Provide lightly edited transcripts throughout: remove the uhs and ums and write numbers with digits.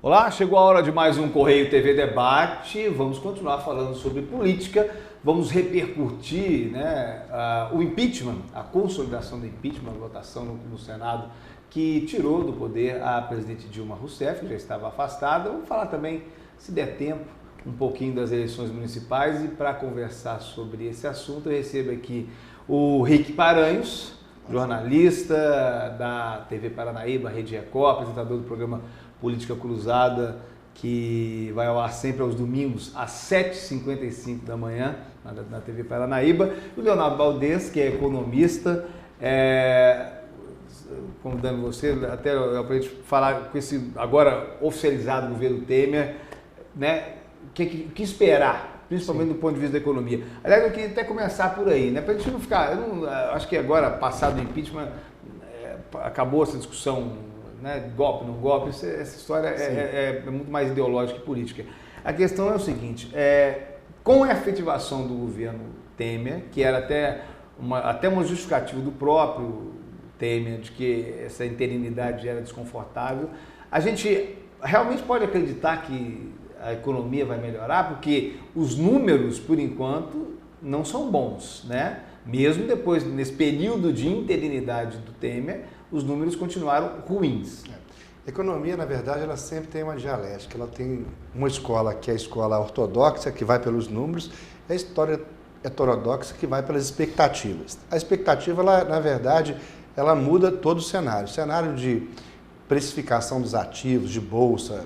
Olá, chegou a hora de mais um Correio TV Debate. Vamos continuar falando sobre política. Vamos repercutir, o impeachment, a consolidação do impeachment, a votação no Senado que tirou do poder a presidente Dilma Rousseff, que já estava afastada. Vamos falar também, se der tempo, um pouquinho das eleições municipais. E para conversar sobre esse assunto, eu recebo aqui o Rick Paranhos, jornalista da TV Paranaíba, Rede Record, apresentador do programa Política Cruzada, que vai ao ar sempre aos domingos, às 7h55 da manhã, na TV Paranaíba. E o Leonardo Baldez, que é economista, convidando você, até para a gente falar com esse agora oficializado governo Temer, o que esperar, principalmente do ponto de vista da economia. Aliás, eu queria até começar por aí, para a gente não ficar, acho que agora, passado o impeachment, acabou essa discussão, golpe, não golpe, essa história é muito mais ideológica e política. A questão é o seguinte, com a efetivação do governo Temer, que era até uma justificativa do próprio Temer, de que essa interinidade era desconfortável, a gente realmente pode acreditar que a economia vai melhorar, porque os números, por enquanto, não são bons, Mesmo depois, nesse período de interinidade do Temer, os números continuaram ruins. A economia, na verdade, ela sempre tem uma dialética. Ela tem uma escola que é a escola ortodoxa, que vai pelos números, e a história heterodoxa, que vai pelas expectativas. A expectativa, na verdade, ela muda todo o cenário. O cenário de precificação dos ativos, de bolsa,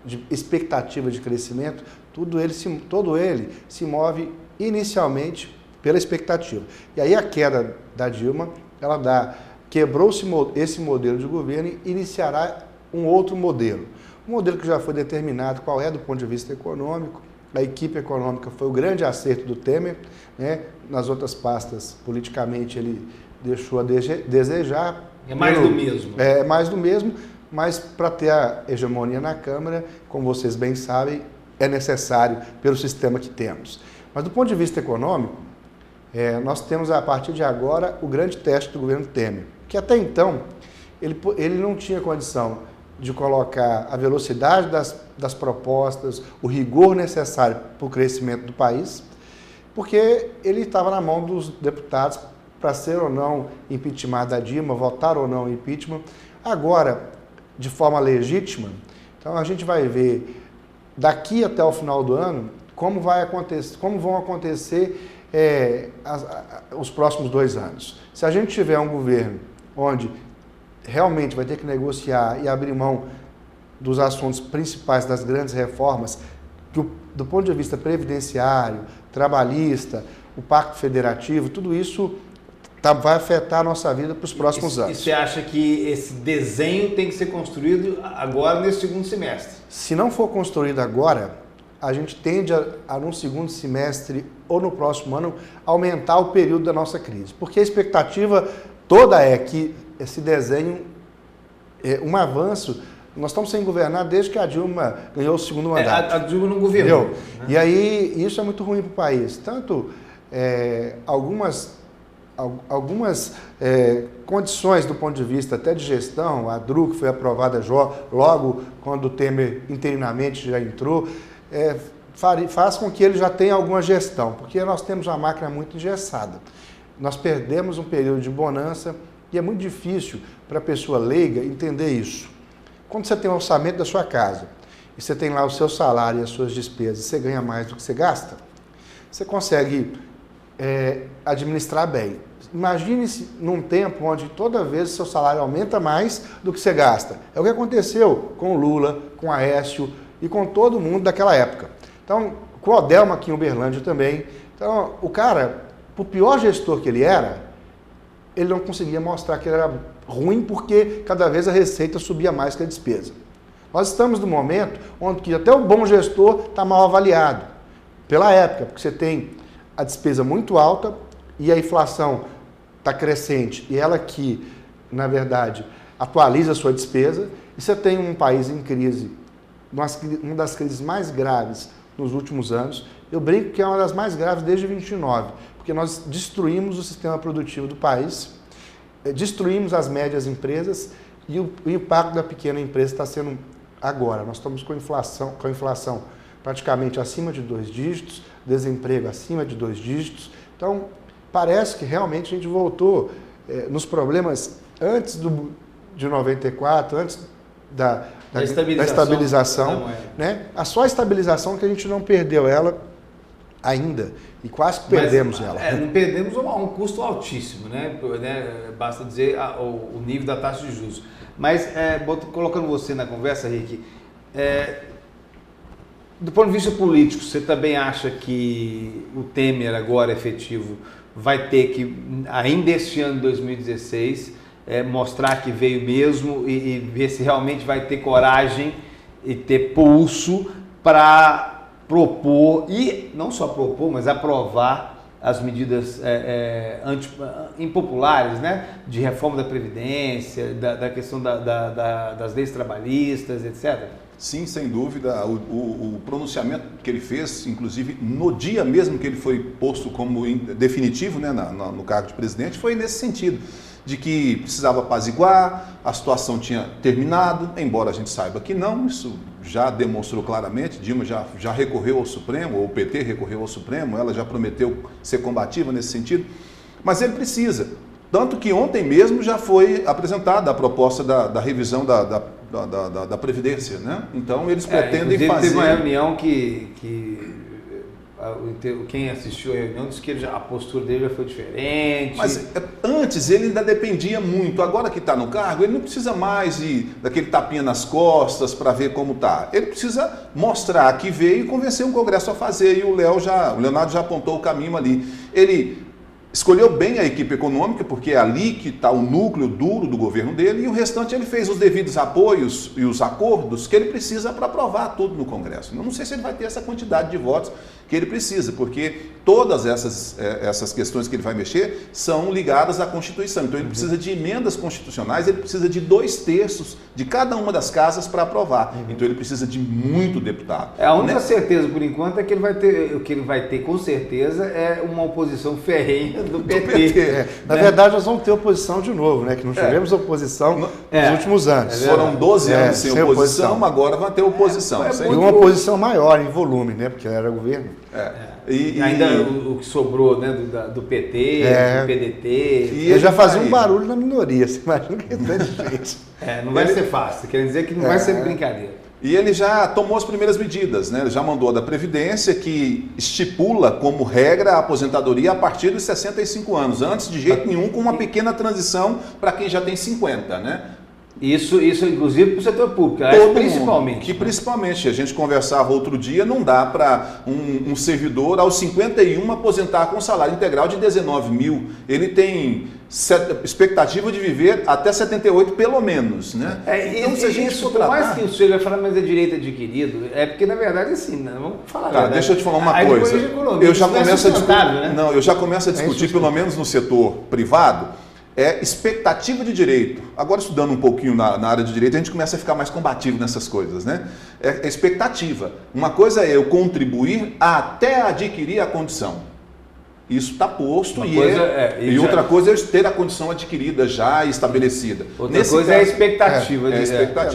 de expectativa de crescimento, todo ele se move inicialmente pela expectativa. E aí a queda da Dilma, quebrou esse modelo de governo e iniciará um outro modelo. Um modelo que já foi determinado qual é do ponto de vista econômico. A equipe econômica foi o grande acerto do Temer, Nas outras pastas, politicamente, ele deixou a desejar. É mais do mesmo. É mais do mesmo, mas para ter a hegemonia na Câmara, como vocês bem sabem, é necessário pelo sistema que temos. Mas do ponto de vista econômico, nós temos a partir de agora o grande teste do governo Temer, que até então ele não tinha condição de colocar a velocidade das propostas, o rigor necessário para o crescimento do país, porque ele estava na mão dos deputados para ser ou não impeachment da Dilma, votar ou não impeachment. Agora, de forma legítima, então a gente vai ver daqui até o final do ano como vão acontecer os próximos 2 anos. Se a gente tiver um governo onde realmente vai ter que negociar e abrir mão dos assuntos principais das grandes reformas, do ponto de vista previdenciário, trabalhista, o Pacto Federativo, tudo isso vai afetar a nossa vida para os próximos anos. E você acha que esse desenho tem que ser construído agora, nesse segundo semestre? Se não for construído agora, a gente tende a no segundo semestre ou no próximo ano, aumentar o período da nossa crise. Porque a expectativa toda é que esse desenho um avanço. Nós estamos sem governar desde que a Dilma ganhou o segundo mandato. A Dilma não governou. E aí, isso é muito ruim para o país. Tanto algumas condições do ponto de vista até de gestão, a DRU, que foi aprovada logo quando o Temer interinamente já entrou, faz com que ele já tenha alguma gestão, porque nós temos uma máquina muito engessada. Nós perdemos um período de bonança e é muito difícil para a pessoa leiga entender isso. Quando você tem um orçamento da sua casa e você tem lá o seu salário e as suas despesas e você ganha mais do que você gasta, você consegue administrar bem. Imagine-se num tempo onde toda vez o seu salário aumenta mais do que você gasta. É o que aconteceu com o Lula, com o Aécio e com todo mundo daquela época. Então, com o Odelma aqui em Uberlândia também. Então, o cara, por pior gestor que ele era, ele não conseguia mostrar que ele era ruim porque cada vez a receita subia mais que a despesa. Nós estamos no momento onde até o bom gestor está mal avaliado pela época, porque você tem a despesa muito alta e a inflação está crescente e ela que, na verdade, atualiza a sua despesa, e você tem um país em crise, uma das crises mais graves nos últimos anos. Eu brinco que é uma das mais graves desde 29, porque nós destruímos o sistema produtivo do país, destruímos as médias empresas e o impacto da pequena empresa está sendo agora. Nós estamos com a inflação praticamente acima de 2 dígitos, desemprego acima de 2 dígitos. Então, parece que realmente a gente voltou nos problemas antes de 94, antes da estabilização, né? Só a estabilização que a gente não perdeu ela ainda, e quase que perdemos ela. Não perdemos a um custo altíssimo, né? Basta dizer o nível da taxa de juros. Mas, colocando você na conversa, Rick, do ponto de vista político, você também acha que o Temer, agora efetivo, vai ter que, ainda este ano de 2016, mostrar que veio mesmo e ver se realmente vai ter coragem e ter pulso para propor, e não só propor, mas aprovar as medidas impopulares, né? De reforma da Previdência, da questão das leis trabalhistas, etc.? Sim, sem dúvida. O pronunciamento que ele fez, inclusive no dia mesmo que ele foi posto como definitivo, né, no cargo de presidente, foi nesse sentido, de que precisava apaziguar, a situação tinha terminado, embora a gente saiba que não, isso já demonstrou claramente. Dilma já recorreu ao Supremo, ou o PT recorreu ao Supremo, ela já prometeu ser combativa nesse sentido, mas ele precisa. Tanto que ontem mesmo já foi apresentada a proposta da revisão da Previdência, né? Então eles pretendem fazer... Teve uma reunião que quem assistiu a reunião disse que a postura dele já foi diferente. Mas antes ele ainda dependia muito. Agora que está no cargo, ele não precisa mais daquele tapinha nas costas para ver como está. Ele precisa mostrar que veio e convencer o Congresso a fazer. E o Leonardo já apontou o caminho ali. Ele escolheu bem a equipe econômica, porque é ali que está o núcleo duro do governo dele, e o restante ele fez os devidos apoios e os acordos que ele precisa para aprovar tudo no Congresso. Eu não sei se ele vai ter essa quantidade de votos que ele precisa, porque todas essas questões que ele vai mexer são ligadas à Constituição. Então ele precisa de emendas constitucionais, ele precisa de 2/3 de cada uma das casas para aprovar. Então ele precisa de muito deputado. A única certeza por enquanto é que o que ele vai ter com certeza é uma oposição ferrenha do PT. Na verdade nós vamos ter oposição de novo, né? Que não tivemos oposição nos últimos anos. Foram 12 anos sem oposição, agora vai ter oposição. E uma oposição maior em volume, né? Porque era governo. E ainda o que sobrou, né, do PT, do PDT. E ele já fazia um barulho na minoria, você imagina que é tanta gente. Não vai ser fácil, quer dizer que não vai ser brincadeira. E ele já tomou as primeiras medidas, né? Ele já mandou a da Previdência, que estipula como regra a aposentadoria a partir dos 65 anos, antes de jeito nenhum, com uma pequena transição para quem já tem 50, né? Isso inclusive para o setor público, principalmente. Que principalmente, a gente conversava outro dia, não dá para um servidor aos 51 aposentar com salário integral de 19 mil. Ele tem expectativa de viver até 78 pelo menos, né? Então, se a gente for por mais que o senhor vai falar, mas é direito adquirido, porque na verdade assim, vamos falar. Tá, deixa eu te falar uma coisa. Eu já começo a discutir, né? Não, eu já começo a discutir, pelo menos no setor privado, expectativa de direito. Agora, estudando um pouquinho na área de direito, a gente começa a ficar mais combativo nessas coisas, né? Expectativa. Uma coisa é eu contribuir até adquirir a condição. Isso está posto e outra coisa é eu ter a condição adquirida já estabelecida. Outra coisa é a expectativa.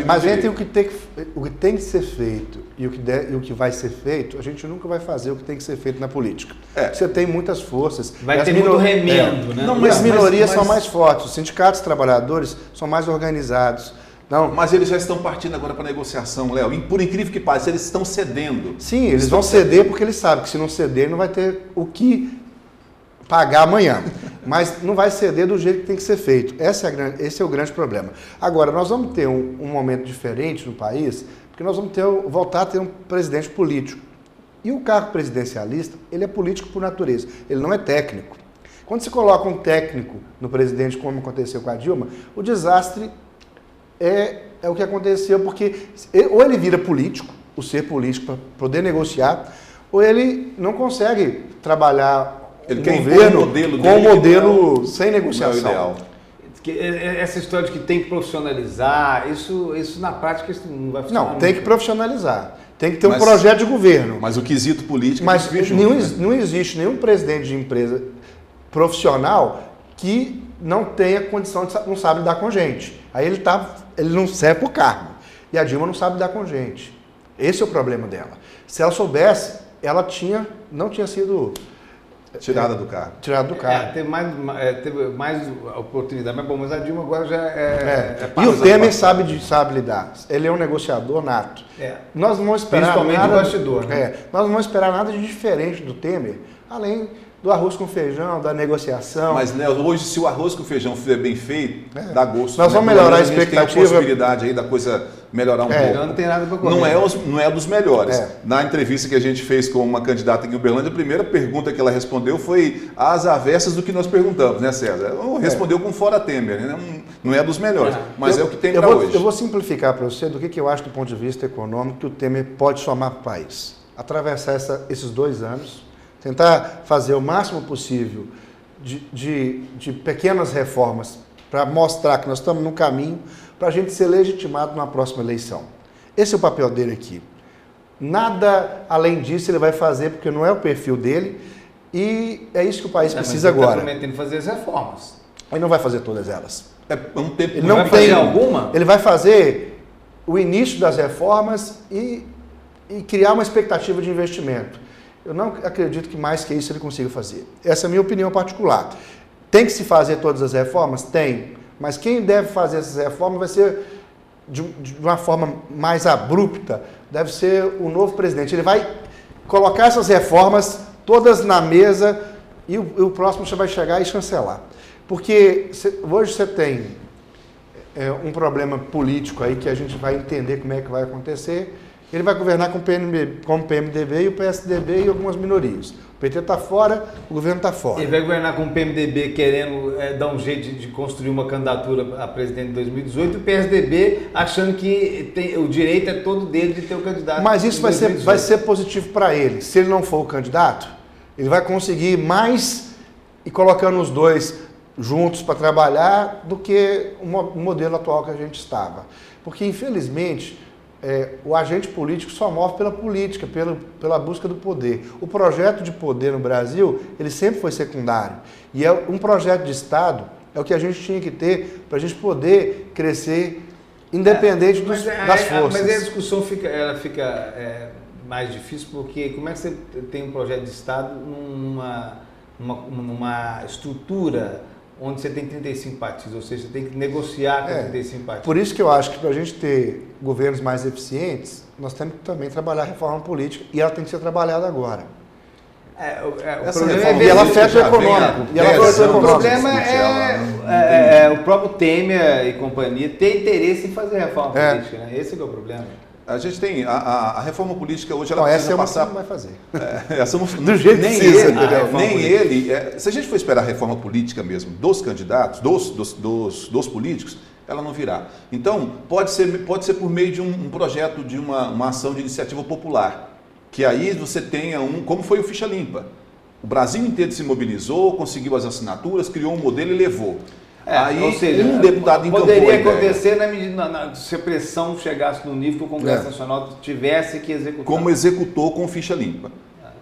Mas entre o que tem que ser feito e o que vai ser feito, a gente nunca vai fazer o que tem que ser feito na política. Você tem muitas forças. Vai ter muito remendo, né? As minorias são mais fortes, os sindicatos trabalhadores são mais organizados. Não, mas eles já estão partindo agora para negociação, Léo. Por incrível que pareça, eles estão cedendo. Sim, eles vão ceder porque eles sabem que se não ceder não vai ter o que pagar amanhã, mas não vai ceder do jeito que tem que ser feito. Esse é o grande problema. Agora, nós vamos ter um momento diferente no país, porque nós vamos voltar a ter um presidente político. E o cargo presidencialista, ele é político por natureza, ele não é técnico. Quando se coloca um técnico no presidente, como aconteceu com a Dilma, o desastre é o que aconteceu, porque ou ele vira político, o ser político para poder negociar, ou ele não consegue trabalhar ele quer governo com um modelo sem negociação. Essa história de que tem que profissionalizar, isso na prática isso não vai funcionar. Não, tem que profissionalizar. Tem que ter um projeto de governo. Mas o quesito político... Mas não existe nenhum presidente de empresa profissional que não tenha condição, não sabe lidar com gente. Aí ele não serve para o cargo. E a Dilma não sabe lidar com gente. Esse é o problema dela. Se ela soubesse, ela não tinha sido tirada do cargo. Tirada do cargo. Teve mais oportunidade, mas bom, mas a Dilma agora já E o Temer sabe lidar. Ele é um negociador nato. Nós não vamos esperar principalmente nada, do bastidor, né? Nós não vamos esperar nada de diferente do Temer, além do arroz com feijão, da negociação. Mas, né, hoje, se o arroz com feijão for bem feito, dá gosto. Nós vamos melhorar a expectativa. Tem a possibilidade aí da coisa melhorar um pouco. Não tem nada para comer. Não é dos melhores. Na entrevista que a gente fez com uma candidata em Uberlândia, a primeira pergunta que ela respondeu foi às avessas do que nós perguntamos, né, César? Respondeu com fora Temer, né? Não é dos melhores, mas é o que tem para hoje. Eu vou simplificar para você do que eu acho do ponto de vista econômico que o Temer pode somar para o país. Atravessar esses 2 anos, tentar fazer o máximo possível de pequenas reformas para mostrar que nós estamos no caminho para a gente ser legitimado na próxima eleição. Esse é o papel dele aqui. Nada além disso ele vai fazer, porque não é o perfil dele, e é isso que o país precisa agora. Ele está prometendo fazer as reformas. Ele não vai fazer todas elas. É um tempo. Ele não vai fazer alguma? Ele vai fazer o início das reformas e criar uma expectativa de investimento. Eu não acredito que mais que isso ele consiga fazer. Essa é a minha opinião particular. Tem que se fazer todas as reformas? Tem. Mas quem deve fazer essas reformas vai ser de uma forma mais abrupta, deve ser o novo presidente. Ele vai colocar essas reformas todas na mesa e o próximo já vai chegar e chancelar. Porque hoje você tem um problema político aí que a gente vai entender como é que vai acontecer. Ele vai governar com o PMDB e o PSDB e algumas minorias. O PT está fora, o governo está fora. Ele vai governar com o PMDB querendo dar um jeito de construir uma candidatura a presidente em 2018 e o PSDB achando que o direito é todo dele de ter o candidato. Mas isso vai ser positivo para ele. Se ele não for o candidato, ele vai conseguir mais e colocando os dois juntos para trabalhar do que o modelo atual que a gente estava. Porque, infelizmente, o agente político só move pela política, pela busca do poder. O projeto de poder no Brasil, ele sempre foi secundário. E um projeto de Estado é o que a gente tinha que ter para a gente poder crescer independente das forças. Mas a discussão fica mais difícil porque como é que você tem um projeto de Estado numa estrutura onde você tem 35 partidos, ou seja, você tem que negociar com 35 partidos. Por isso que eu acho que para a gente ter governos mais eficientes, nós temos que também trabalhar a reforma política, e ela tem que ser trabalhada agora. O problema e ela afeta o econômico. O problema o próprio Temer e companhia ter interesse em fazer reforma política, né? Esse é o problema. A gente tem a reforma política hoje, ela precisa passar. Essa não vai fazer. Essa não, do jeito nem que precisa, ele. Se a gente for esperar a reforma política mesmo dos candidatos, dos políticos, ela não virá. Então, pode ser por meio de um projeto, de uma ação de iniciativa popular, que aí você tenha como foi o Ficha Limpa. O Brasil inteiro se mobilizou, conseguiu as assinaturas, criou um modelo e levou. Aí, ou seja, um deputado encampou poderia acontecer na medida se a pressão chegasse no nível que o Congresso Nacional tivesse que executar. Como executou com Ficha Limpa.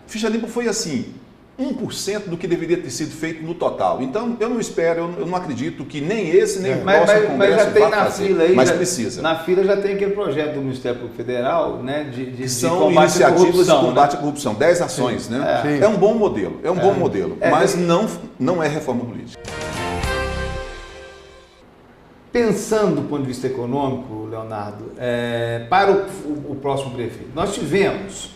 Ficha Limpa foi assim, 1% do que deveria ter sido feito no total. Então, eu não espero, eu não acredito que nem esse, nem o próximo Congresso mas já tem na fazer, fila aí, mas precisa. Na fila já tem aquele projeto do Ministério Público Federal, né, que são iniciativas de combate à corrupção, 10 ações, Sim. né? É um bom modelo, bom modelo, mas não é reforma política. Pensando do ponto de vista econômico, Leonardo, para o próximo prefeito, nós tivemos,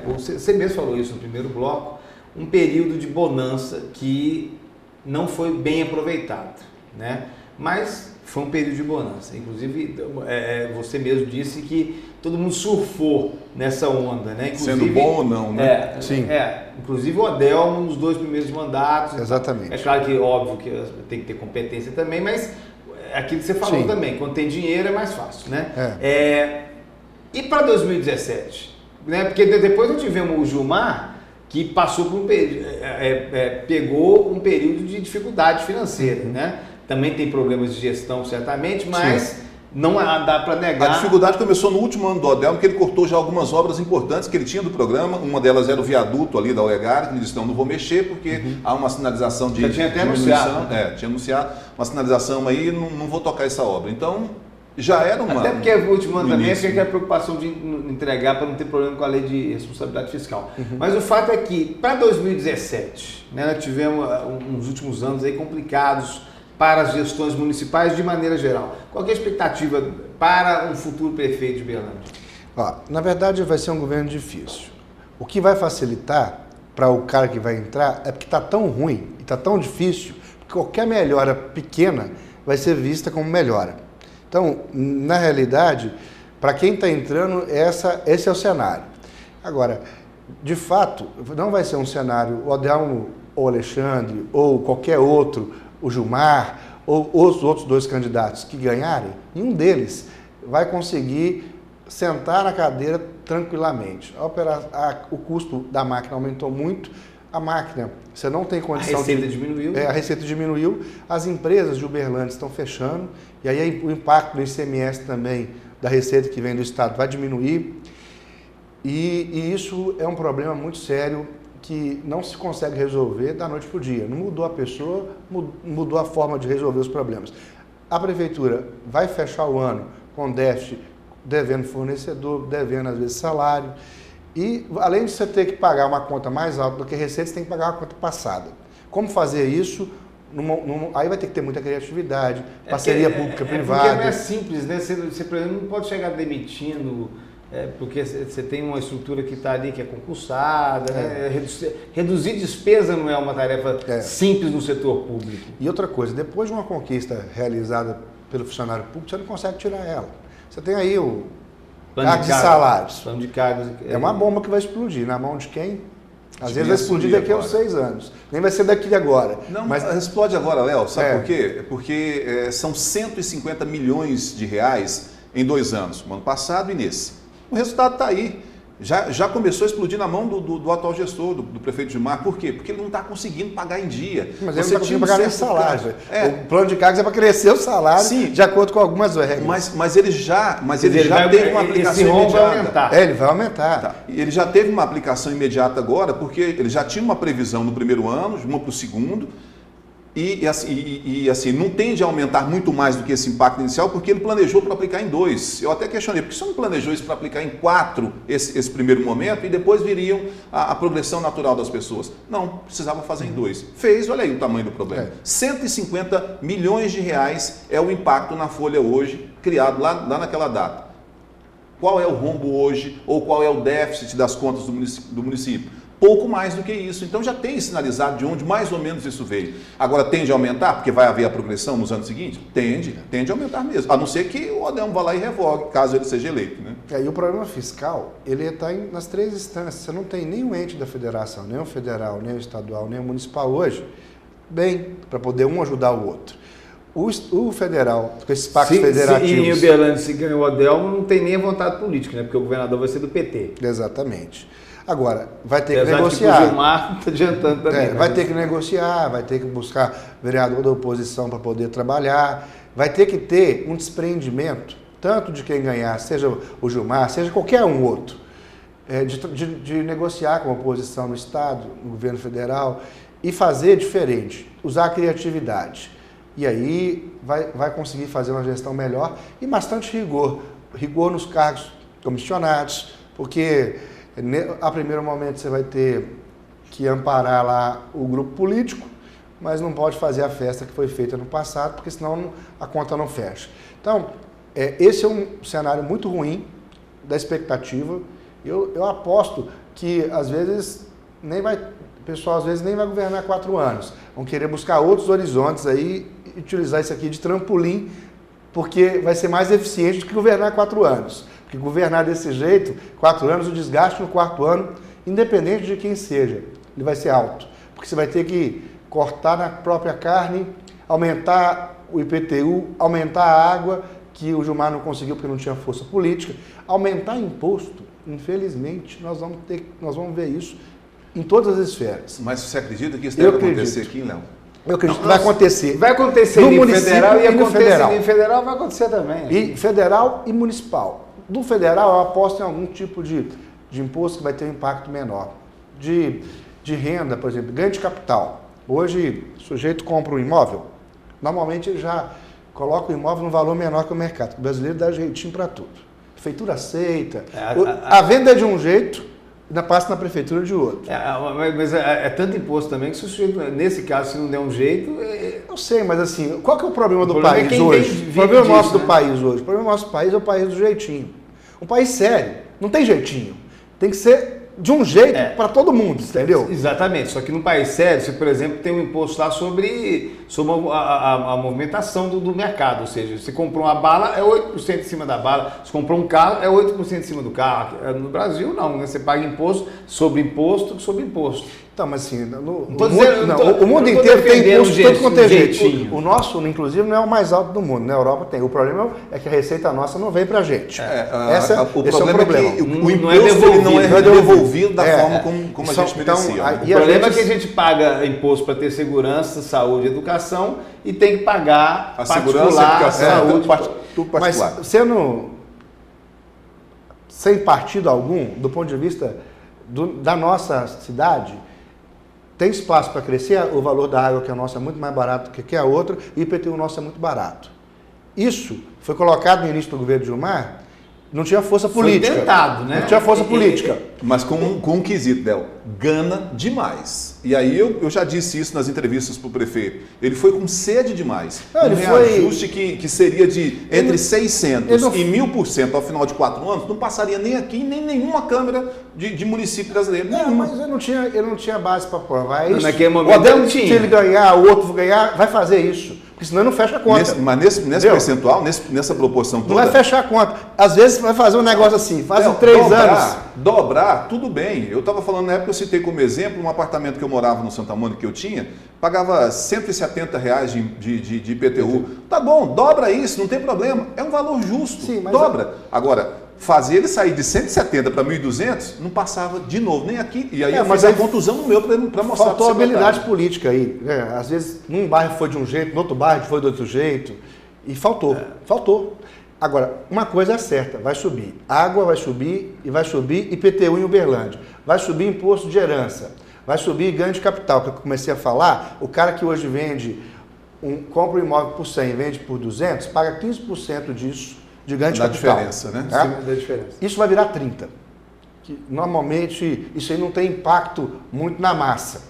você mesmo falou isso no primeiro bloco, um período de bonança que não foi bem aproveitado, né? Mas foi um período de bonança. Inclusive, você mesmo disse que todo mundo surfou nessa onda, né? Inclusive, sendo bom ou não, né? Sim. Inclusive o Adelmo nos 2 primeiros mandatos. Exatamente. É claro que, óbvio, que tem que ter competência também, mas aquilo que você falou também, quando tem dinheiro é mais fácil, né? E para 2017? Né? Porque depois nós tivemos o Gilmar, que passou por pegou um período de dificuldade financeira, né? Também tem problemas de gestão, certamente, mas não dá para negar. A dificuldade começou no último ano do Adelmo, porque ele cortou já algumas obras importantes que ele tinha do programa. Uma delas era o viaduto ali da Olegário, que ele disse, não vou mexer, porque há uma sinalização de já tinha até diminuição. anunciado. Tinha anunciado uma sinalização aí, não vou tocar essa obra. Então, já era uma... Até porque o último ano também é início, que a preocupação de entregar para não ter problema com a lei de responsabilidade fiscal. Mas o fato é que, para 2017, né, nós tivemos uns últimos anos aí complicados para as gestões municipais de maneira geral. Qual que é a expectativa para um futuro prefeito de Berlândia? Na verdade, vai ser um governo difícil. O que vai facilitar para o cara que vai entrar é porque está tão ruim e está tão difícil que qualquer melhora pequena vai ser vista como melhora. Então, na realidade, para quem está entrando, esse é o cenário. Agora, de fato, não vai ser um cenário, o Adelmo ou o Alexandre, ou qualquer outro, o Gilmar, ou os outros dois candidatos que ganharem, nenhum deles vai conseguir sentar na cadeira tranquilamente. O custo da máquina aumentou muito, a máquina, você não tem condição... A receita diminuiu. A receita diminuiu, as empresas de Uberlândia estão fechando, e aí o impacto do ICMS também, da receita que vem do Estado, vai diminuir, e isso é um problema muito sério que não se consegue resolver da noite para o dia. Não mudou a pessoa, mudou a forma de resolver os problemas. A Prefeitura vai fechar o ano com déficit, devendo fornecedor, devendo às vezes salário, e além de você ter que pagar uma conta mais alta do que a receita, você tem que pagar uma conta passada. Como fazer isso? Aí vai ter que ter muita criatividade, parceria pública-privada. Porque não é simples, né? Você, por exemplo, não pode chegar demitindo, porque você tem uma estrutura que está ali, que é concursada, né? Reduzir despesa não é uma tarefa simples no setor público. E outra coisa, depois de uma conquista realizada pelo funcionário público, você não consegue tirar ela. Você tem aí o cargo de salários. Plano de cargos. É uma bomba que vai explodir. Na mão de quem? Às vezes vai explodir daqui a uns 6 anos. Nem vai ser daqui agora. Não, mas explode agora, Léo. Sabe por quê? Porque são 150 milhões de reais em 2 anos. No ano passado e nesse. O resultado está aí. Já começou a explodir na mão do atual gestor, do prefeito Gilmar. Por quê? Porque ele não está conseguindo pagar em dia. Mas ele não está conseguindo pagar nem salário. O plano de cargos é para crescer o salário, sim, de acordo com algumas regras. Mas ele já teve uma aplicação imediata. Ele vai aumentar. Tá. Ele já teve uma aplicação imediata agora, porque ele já tinha uma previsão no primeiro ano, uma para o segundo, e assim, não tende a aumentar muito mais do que esse impacto inicial, porque ele planejou para aplicar em 2. Eu até questionei, por que você não planejou isso para aplicar em 4, esse primeiro momento, e depois viriam a progressão natural das pessoas? Não, precisava fazer em 2. Fez, olha aí o tamanho do problema. 150 milhões de reais é o impacto na folha hoje, criado lá naquela data. Qual é o rombo hoje, ou qual é o déficit das contas do município? Pouco mais do que isso. Então já tem sinalizado de onde mais ou menos isso veio. Agora tende a aumentar, porque vai haver a progressão nos anos seguintes? Tende a aumentar mesmo. A não ser que o Adelmo vá lá e revogue, caso ele seja eleito. Né? E o problema fiscal, ele está nas 3 instâncias. Você não tem nenhum ente da federação, nem o federal, nem o estadual, nem o municipal hoje, bem, para poder um ajudar o outro. O federal, com esses pactos federativos... E em Uberlândia, se ganha o Adelmo, não tem nem a vontade política, né? Porque o governador vai ser do PT. Exatamente. Agora, vai ter que negociar. Que o Gilmar está adiantando também. Vai ter que negociar, vai ter que buscar vereador da oposição para poder trabalhar, vai ter que ter um desprendimento, tanto de quem ganhar, seja o Gilmar, seja qualquer um outro, de negociar com a oposição no Estado, no governo federal, e fazer diferente, usar a criatividade. E aí vai conseguir fazer uma gestão melhor e bastante rigor. Rigor nos cargos comissionados, porque... A primeiro momento você vai ter que amparar lá o grupo político, mas não pode fazer a festa que foi feita no passado, porque senão a conta não fecha. Então, esse é um cenário muito ruim da expectativa. Eu aposto que, às vezes, o pessoal às vezes nem vai governar 4 anos. Vão querer buscar outros horizontes aí e utilizar isso aqui de trampolim, porque vai ser mais eficiente do que governar 4 anos. Porque governar desse jeito, 4 anos, o desgaste no 4º ano, independente de quem seja, ele vai ser alto. Porque você vai ter que cortar na própria carne, aumentar o IPTU, aumentar a água, que o Gilmar não conseguiu porque não tinha força política, aumentar imposto. Infelizmente, nós vamos ver isso em todas as esferas. Mas você acredita que isso deve acontecer aqui, Léo? Eu acredito que vai acontecer. Vai acontecer no federal e no federal. Em federal vai acontecer também. E federal e municipal. Do federal, eu aposto em algum tipo de imposto que vai ter um impacto menor. De renda, por exemplo, ganho de capital. Hoje, o sujeito compra um imóvel, normalmente ele já coloca o imóvel num valor menor que o mercado. O brasileiro dá jeitinho para tudo. A prefeitura aceita. A venda é de um jeito, ainda passa na prefeitura de outro. Mas é tanto imposto também que se o sujeito, nesse caso, se não der um jeito... Eu sei, mas assim, qual que é o problema do problema país hoje? O problema nosso do país hoje? O problema do nosso país é o país do jeitinho. Um país sério, não tem jeitinho. Tem que ser de um jeito para todo mundo, entendeu? Exatamente. Só que no país sério, você, por exemplo, tem um imposto lá sobre a movimentação do mercado. Ou seja, você comprou uma bala, é 8% em cima da bala. Se comprou um carro, é 8% em cima do carro. No Brasil, não, né? Você paga imposto sobre imposto sobre imposto. Então, mas assim, o mundo inteiro tem imposto todo quanto é jeito. O nosso, inclusive, não é o mais alto do mundo. Na Europa tem. O problema é que a receita nossa não vem pra gente. Esse é o problema. É que o imposto não é devolvido da forma como a gente merecia. O problema é que a gente paga imposto para ter segurança, saúde e educação e tem que pagar a segurança, a educação, saúde, tudo particular. Mas sendo sem partido algum, do ponto de vista da nossa cidade, tem espaço para crescer. O valor da água que é a nossa é muito mais barato que a outra e o IPTU nosso é muito barato. Isso foi colocado no início do governo Gilmar, não tinha força política. Foi tentado, né? Não tinha força política. Mas com um quesito, Del, gana demais. E aí eu já disse isso nas entrevistas para o prefeito. Ele foi com sede demais. Ele reajuste que seria de entre 600% e 1000% ao final de 4 anos, não passaria nem aqui, nem nenhuma Câmara de município brasileiro. Mas ele não tinha base para provar isso. Naquele momento se ele ganhar, o outro ganhar, vai fazer isso. Porque senão ele não fecha a conta. Nesse percentual, nessa proporção toda... Não vai fechar a conta. Às vezes vai fazer um negócio assim, faz 3 anos. Dobrar, tudo bem. Eu estava falando na época, eu citei como exemplo, um apartamento que eu morava no Santa Mônica que eu tinha, pagava R$170 de IPTU. Tá bom, dobra isso, não tem problema. É um valor justo, sim, mas dobra. Agora, fazer ele sair de 170 para 1.200, não passava de novo, nem aqui. E aí eu fiz a contusão no meu para mostrar. Faltou habilidade política aí. Às vezes, num bairro foi de um jeito, no outro bairro foi de outro jeito. E faltou. Agora, uma coisa é certa, vai subir. Água vai subir e vai subir IPTU em Uberlândia. Vai subir imposto de herança. Vai subir ganho de capital, que eu comecei a falar. O cara que hoje compra um imóvel por 100 e vende por 200, paga 15% disso de ganho de capital. Diferença, né? Da diferença. Isso vai virar 30%. Que normalmente, isso aí não tem impacto muito na massa.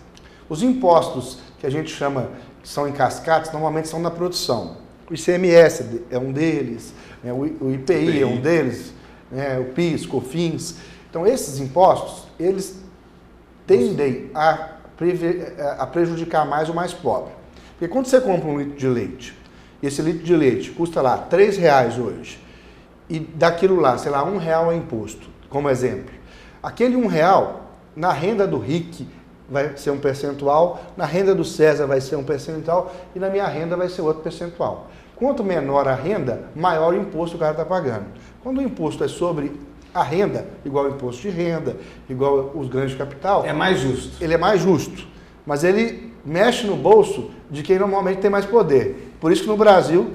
Os impostos que a gente chama, que são em cascates, normalmente são na produção. O ICMS é um deles, né? O IPI é um deles, né? O PIS, COFINS. Então, esses impostos, eles tendem a prejudicar mais o mais pobre. Porque quando você compra um litro de leite, e esse litro de leite custa lá R$3 hoje, e daquilo lá, sei lá, R$1 é imposto, como exemplo. Aquele R$1, na renda do RIC vai ser um percentual, na renda do César vai ser um percentual, e na minha renda vai ser outro percentual. Quanto menor a renda, maior o imposto o cara está pagando. Quando o imposto é sobre a renda, igual o imposto de renda, igual os ganhos de capital... É mais justo. Ele é mais justo, mas ele mexe no bolso de quem normalmente tem mais poder. Por isso que no Brasil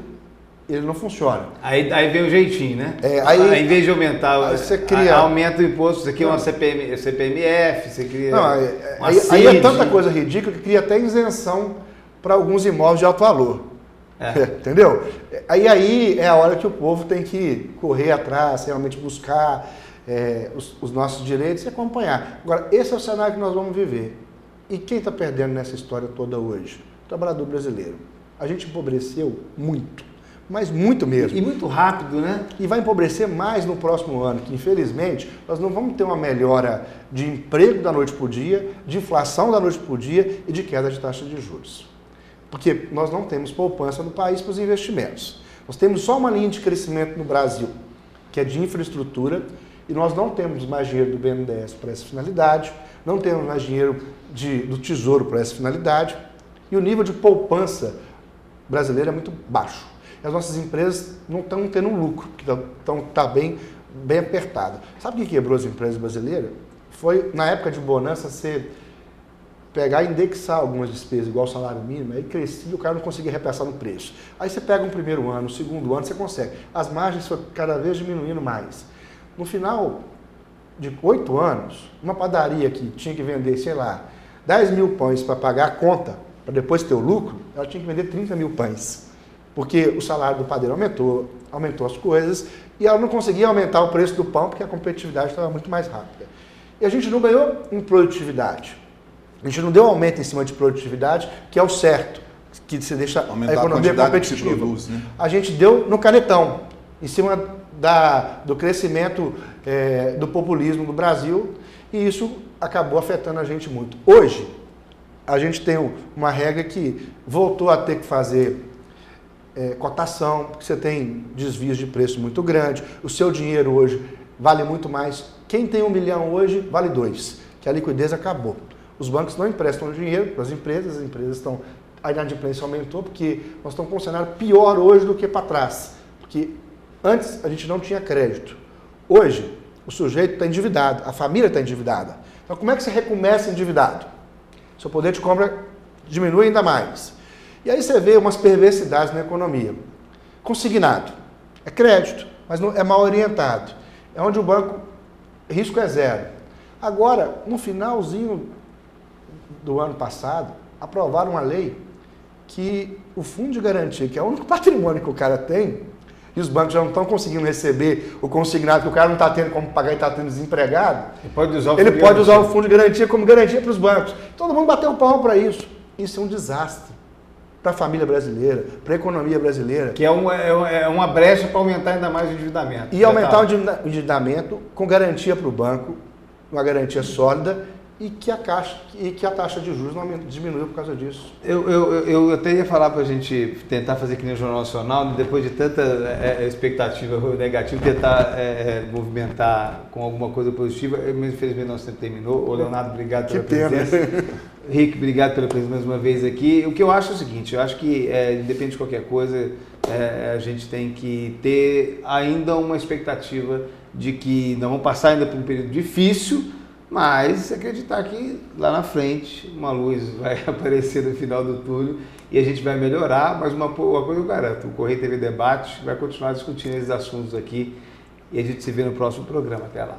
ele não funciona. Aí vem o jeitinho, né? Aí, em vez de aumentar, você cria... aumenta o imposto, isso aqui é uma CPMF, você cria... Não, aí é tanta coisa ridícula que cria até isenção para alguns imóveis de alto valor. Entendeu? Aí é a hora que o povo tem que correr atrás, realmente buscar os nossos direitos e acompanhar. Agora, esse é o cenário que nós vamos viver. E quem está perdendo nessa história toda hoje? O trabalhador brasileiro. A gente empobreceu muito, mas muito mesmo. E muito rápido, né? E vai empobrecer mais no próximo ano, que infelizmente nós não vamos ter uma melhora de emprego da noite para o dia, de inflação da noite para o dia e de queda de taxa de juros. Porque nós não temos poupança no país para os investimentos. Nós temos só uma linha de crescimento no Brasil, que é de infraestrutura, e nós não temos mais dinheiro do BNDES para essa finalidade, não temos mais dinheiro do Tesouro para essa finalidade, e o nível de poupança brasileiro é muito baixo. E as nossas empresas não estão tendo lucro, porque está bem apertado. Sabe o que quebrou as empresas brasileiras? Foi, na época de bonança, você pegar e indexar algumas despesas, igual o salário mínimo, aí crescia e o cara não conseguia repassar no preço. Aí você pega um primeiro ano, um segundo ano, você consegue. As margens foram cada vez diminuindo mais. No final de 8 anos, uma padaria que tinha que vender, sei lá, 10 mil pães para pagar a conta, para depois ter o lucro, ela tinha que vender 30 mil pães. porque o salário do padeiro aumentou as coisas, e ela não conseguia aumentar o preço do pão porque a competitividade estava muito mais rápida. E a gente não ganhou em produtividade. A gente não deu aumento em cima de produtividade, que é o certo, que se deixa aumentar a economia competitiva. Que se produz, né? A gente deu no canetão, em cima do crescimento do populismo no Brasil, e isso acabou afetando a gente muito. Hoje, a gente tem uma regra que voltou a ter que fazer cotação, porque você tem desvios de preço muito grande, o seu dinheiro hoje vale muito mais. Quem tem 1 milhão hoje vale 2, que a liquidez acabou. Os bancos não emprestam dinheiro para as empresas estão... A inadimplência aumentou porque nós estamos com um cenário pior hoje do que para trás. Porque antes a gente não tinha crédito. Hoje, o sujeito está endividado, a família está endividada. Então, como é que você recomeça endividado? Seu poder de compra diminui ainda mais. E aí você vê umas perversidades na economia. Consignado. É crédito, mas não, é mal orientado. É onde o banco, risco é zero. Agora, no finalzinho do ano passado, aprovaram uma lei que o fundo de garantia, que é o único patrimônio que o cara tem, e os bancos já não estão conseguindo receber o consignado, que o cara não está tendo como pagar e está tendo desempregado, ele pode usar o fundo de garantia como garantia para os bancos. Todo mundo bateu o pau para isso. Isso é um desastre para a família brasileira, para a economia brasileira. Que é uma brecha para aumentar ainda mais o endividamento. E aumentar o endividamento com garantia para o banco, uma garantia sólida, e que a taxa de juros não diminuiu por causa disso. Eu até ia falar para a gente tentar fazer que nem o Jornal Nacional, depois de tanta expectativa negativa, tentar movimentar com alguma coisa positiva, mas infelizmente nosso tempo terminou. Ô Leonardo, obrigado pela presença. Rick, obrigado pela presença mais uma vez aqui. O que eu acho é o seguinte, eu acho que independente de qualquer coisa, a gente tem que ter ainda uma expectativa de que nós vamos passar ainda por um período difícil, mas acreditar que lá na frente uma luz vai aparecer no final do túnel e a gente vai melhorar, mas uma coisa eu garanto, o Correio TV Debate vai continuar discutindo esses assuntos aqui e a gente se vê no próximo programa. Até lá.